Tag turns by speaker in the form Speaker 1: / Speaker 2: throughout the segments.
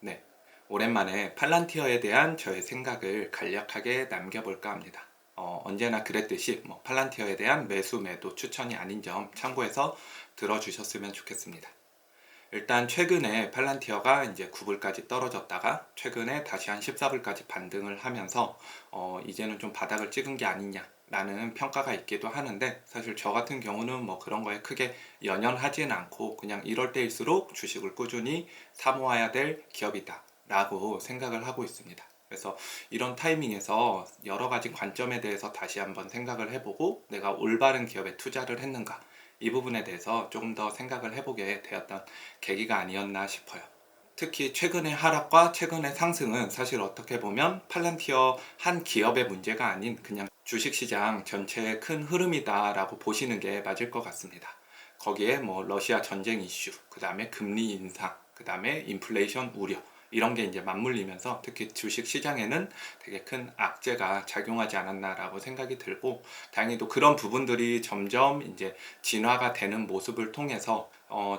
Speaker 1: 네, 오랜만에 팔란티어에 대한 저의 생각을 간략하게 남겨볼까 합니다. 언제나 그랬듯이 팔란티어에 대한 매수 매도 추천이 아닌 점 참고해서 들어주셨으면 좋겠습니다. 일단 최근에 팔란티어가 이제 9불까지 떨어졌다가 최근에 다시 한 14불까지 반등을 하면서 이제는 좀 바닥을 찍은 게 아니냐라는 평가가 있기도 하는데, 사실 저 같은 경우는 그런 거에 크게 연연하지는 않고 그냥 이럴 때일수록 주식을 꾸준히 사모아야 될 기업이다 라고 생각을 하고 있습니다. 그래서 이런 타이밍에서 여러 가지 관점에 대해서 다시 한번 생각을 해보고 내가 올바른 기업에 투자를 했는가, 이 부분에 대해서 조금 더 생각을 해보게 되었던 계기가 아니었나 싶어요. 특히 최근의 하락과 최근의 상승은 사실 어떻게 보면 팔란티어 한 기업의 문제가 아닌 그냥 주식시장 전체의 큰 흐름이다라고 보시는 게 맞을 것 같습니다. 거기에 러시아 전쟁 이슈, 그 다음에 금리 인상, 그 다음에 인플레이션 우려, 이런 게 이제 맞물리면서 특히 주식 시장에는 되게 큰 악재가 작용하지 않았나라고 생각이 들고, 다행히도 그런 부분들이 점점 이제 진화가 되는 모습을 통해서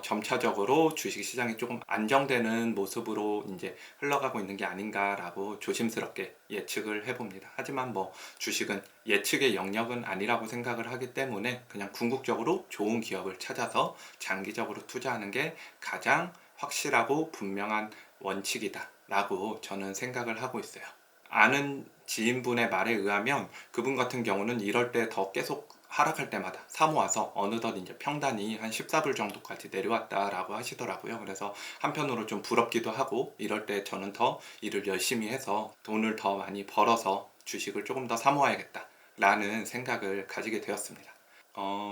Speaker 1: 점차적으로 주식 시장이 조금 안정되는 모습으로 이제 흘러가고 있는 게 아닌가라고 조심스럽게 예측을 해봅니다. 하지만 주식은 예측의 영역은 아니라고 생각을 하기 때문에 그냥 궁극적으로 좋은 기업을 찾아서 장기적으로 투자하는 게 가장 확실하고 분명한 원칙이다 라고 저는 생각을 하고 있어요. 아는 지인분의 말에 의하면 그분 같은 경우는 이럴 때 더 계속 하락할 때마다 사모아서 어느덧 이제 평단이 한 14불 정도까지 내려왔다라고 하시더라고요. 그래서 한편으로 좀 부럽기도 하고, 이럴 때 저는 더 일을 열심히 해서 돈을 더 많이 벌어서 주식을 조금 더 사모아야겠다 라는 생각을 가지게 되었습니다.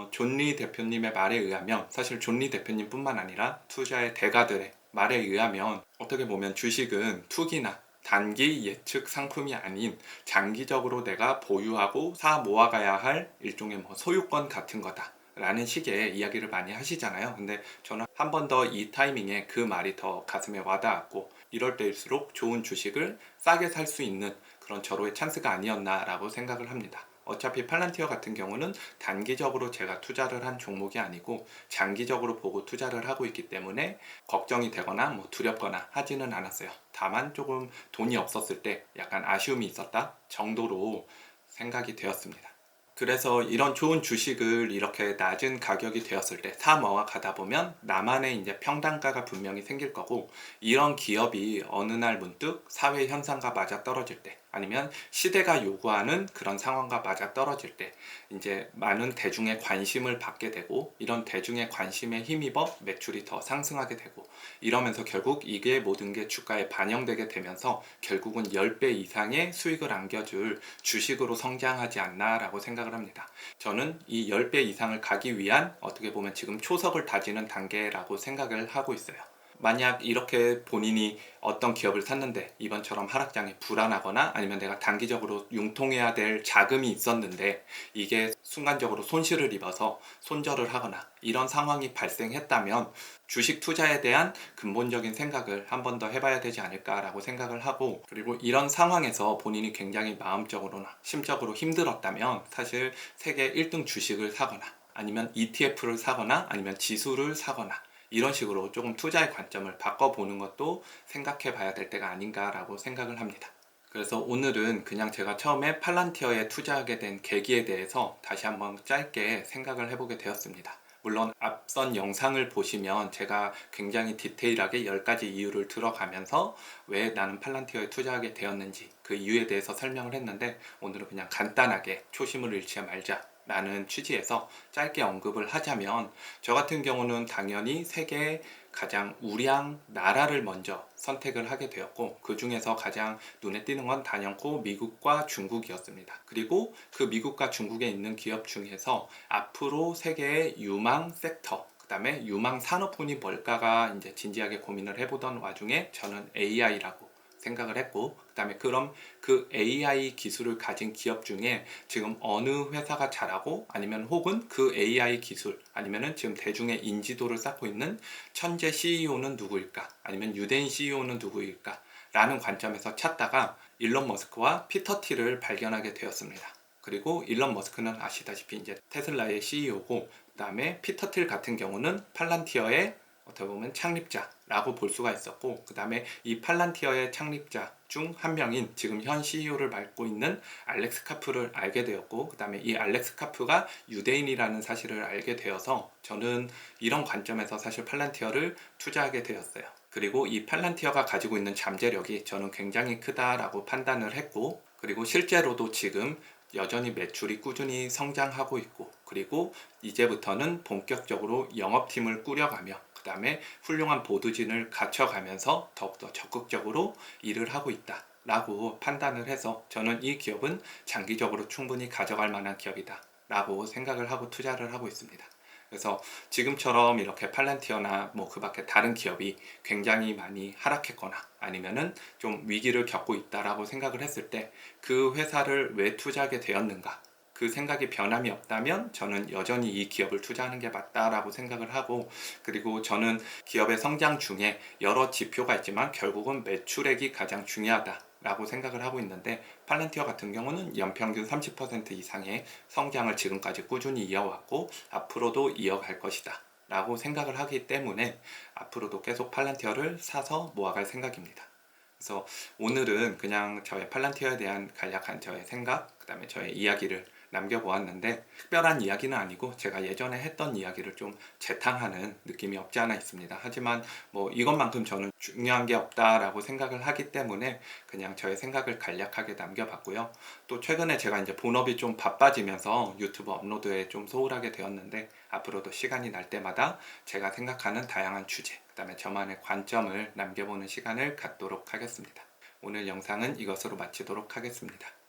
Speaker 1: 존리 대표님의 말에 의하면, 사실 존리 대표님 뿐만 아니라 투자의 대가들의 말에 의하면 어떻게 보면 주식은 투기나 단기 예측 상품이 아닌 장기적으로 내가 보유하고 사 모아가야 할 일종의 소유권 같은 거다 라는 식의 이야기를 많이 하시잖아요. 근데 저는 한 번 더 이 타이밍에 그 말이 더 가슴에 와닿았고, 이럴 때일수록 좋은 주식을 싸게 살 수 있는 그런 절호의 찬스가 아니었나 라고 생각을 합니다. 어차피 팔란티어 같은 경우는 단기적으로 제가 투자를 한 종목이 아니고 장기적으로 보고 투자를 하고 있기 때문에 걱정이 되거나 두렵거나 하지는 않았어요. 다만 조금 돈이 없었을 때 약간 아쉬움이 있었다 정도로 생각이 되었습니다. 그래서 이런 좋은 주식을 이렇게 낮은 가격이 되었을 때 사 모아 가다 보면 나만의 이제 평단가가 분명히 생길 거고, 이런 기업이 어느 날 문득 사회 현상과 맞아 떨어질 때, 아니면 시대가 요구하는 그런 상황과 맞아 떨어질 때 이제 많은 대중의 관심을 받게 되고, 이런 대중의 관심에 힘입어 매출이 더 상승하게 되고, 이러면서 결국 이게 모든 게 주가에 반영되게 되면서 결국은 10배 이상의 수익을 안겨줄 주식으로 성장하지 않나라고 생각을 합니다. 저는 이 10배 이상을 가기 위한 어떻게 보면 지금 초석을 다지는 단계라고 생각을 하고 있어요. 만약 이렇게 본인이 어떤 기업을 샀는데 이번처럼 하락장이 불안하거나, 아니면 내가 단기적으로 융통해야 될 자금이 있었는데 이게 순간적으로 손실을 입어서 손절을 하거나 이런 상황이 발생했다면 주식 투자에 대한 근본적인 생각을 한 번 더 해봐야 되지 않을까라고 생각을 하고, 그리고 이런 상황에서 본인이 굉장히 마음적으로나 심적으로 힘들었다면 사실 세계 1등 주식을 사거나 아니면 ETF를 사거나 아니면 지수를 사거나 이런 식으로 조금 투자의 관점을 바꿔보는 것도 생각해 봐야 될 때가 아닌가라고 생각을 합니다. 그래서 오늘은 그냥 제가 처음에 팔란티어에 투자하게 된 계기에 대해서 다시 한번 짧게 생각을 해보게 되었습니다. 물론 앞선 영상을 보시면 제가 굉장히 디테일하게 10가지 이유를 들어가면서 왜 나는 팔란티어에 투자하게 되었는지 그 이유에 대해서 설명을 했는데, 오늘은 그냥 간단하게 초심을 잃지 말자 라는 취지에서 짧게 언급을 하자면, 저 같은 경우는 당연히 세계의 가장 우량 나라를 먼저 선택을 하게 되었고, 그 중에서 가장 눈에 띄는 건 단연코 미국과 중국이었습니다. 그리고 그 미국과 중국에 있는 기업 중에서 앞으로 세계의 유망 섹터, 그 다음에 유망 산업군이 뭘까가 이제 진지하게 고민을 해보던 와중에 저는 AI라고 생각을 했고, 그 다음에 그럼 그 AI 기술을 가진 기업 중에 지금 어느 회사가 잘하고, 아니면 혹은 그 AI 기술 아니면은 지금 대중의 인지도를 쌓고 있는 천재 CEO는 누구일까, 아니면 유대인 CEO는 누구일까 라는 관점에서 찾다가 일론 머스크와 피터 틸을 발견하게 되었습니다. 그리고 일론 머스크는 아시다시피 이제 테슬라의 CEO고, 그 다음에 피터 틸 같은 경우는 팔란티어의 어떻게 보면 창립자 라고 볼 수가 있었고, 그 다음에 이 팔란티어의 창립자 중 한 명인 지금 현 CEO를 맡고 있는 알렉스 카프를 알게 되었고, 그 다음에 이 알렉스 카프가 유대인이라는 사실을 알게 되어서 저는 이런 관점에서 사실 팔란티어를 투자하게 되었어요. 그리고 이 팔란티어가 가지고 있는 잠재력이 저는 굉장히 크다라고 판단을 했고, 그리고 실제로도 지금 여전히 매출이 꾸준히 성장하고 있고, 그리고 이제부터는 본격적으로 영업팀을 꾸려가며 그 다음에 훌륭한 보드진을 갖춰가면서 더욱더 적극적으로 일을 하고 있다 라고 판단을 해서 저는 이 기업은 장기적으로 충분히 가져갈 만한 기업이다 라고 생각을 하고 투자를 하고 있습니다. 그래서 지금처럼 이렇게 팔란티어나 뭐 그 밖에 다른 기업이 굉장히 많이 하락했거나 아니면은 좀 위기를 겪고 있다라고 생각을 했을 때 그 회사를 왜 투자하게 되었는가, 그 생각이 변함이 없다면 저는 여전히 이 기업을 투자하는 게 맞다라고 생각을 하고, 그리고 저는 기업의 성장 중에 여러 지표가 있지만 결국은 매출액이 가장 중요하다라고 생각을 하고 있는데, 팔란티어 같은 경우는 연평균 30% 이상의 성장을 지금까지 꾸준히 이어왔고 앞으로도 이어갈 것이다 라고 생각을 하기 때문에 앞으로도 계속 팔란티어를 사서 모아갈 생각입니다. 그래서 오늘은 그냥 저의 팔란티어에 대한 간략한 저의 생각, 그 다음에 저의 이야기를 남겨보았는데, 특별한 이야기는 아니고 제가 예전에 했던 이야기를 좀 재탕하는 느낌이 없지 않아 있습니다. 하지만 뭐 이것만큼 저는 중요한 게 없다라고 생각을 하기 때문에 그냥 저의 생각을 간략하게 남겨봤고요. 또 최근에 제가 이제 본업이 좀 바빠지면서 유튜브 업로드에 좀 소홀하게 되었는데, 앞으로도 시간이 날 때마다 제가 생각하는 다양한 주제, 그 다음에 저만의 관점을 남겨보는 시간을 갖도록 하겠습니다. 오늘 영상은 이것으로 마치도록 하겠습니다.